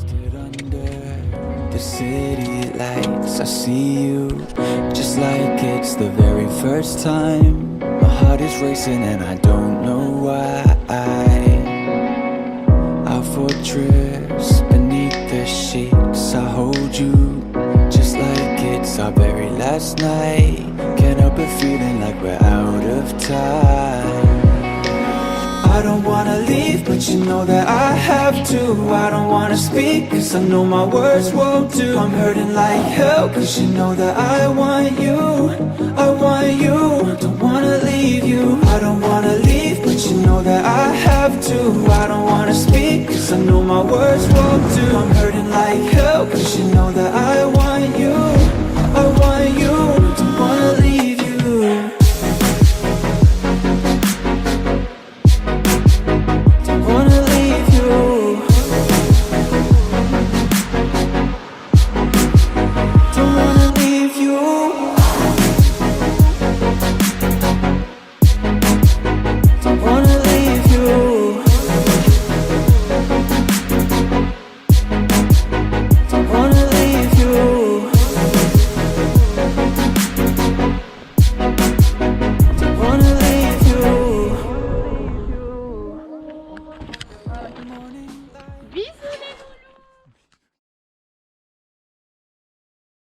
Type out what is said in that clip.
Wasted under the city lights, I see you just like it's the very first time. My heart is racing and I don't know why. Our fortress beneath the sheets, I hold you just like it's our very last night. Can't help but feeling like we're out of time. I don't wanna leave, but you know that I have to. I don't wanna speak, cause I know my words won't do. I'm hurting like hell, cause you know that I want you. I want you, don't wanna leave you. I don't wanna leave, but you know that I have to. I don't wanna speak, cause I know my words won't do. I'm hurting like hell, cause you know that I want you.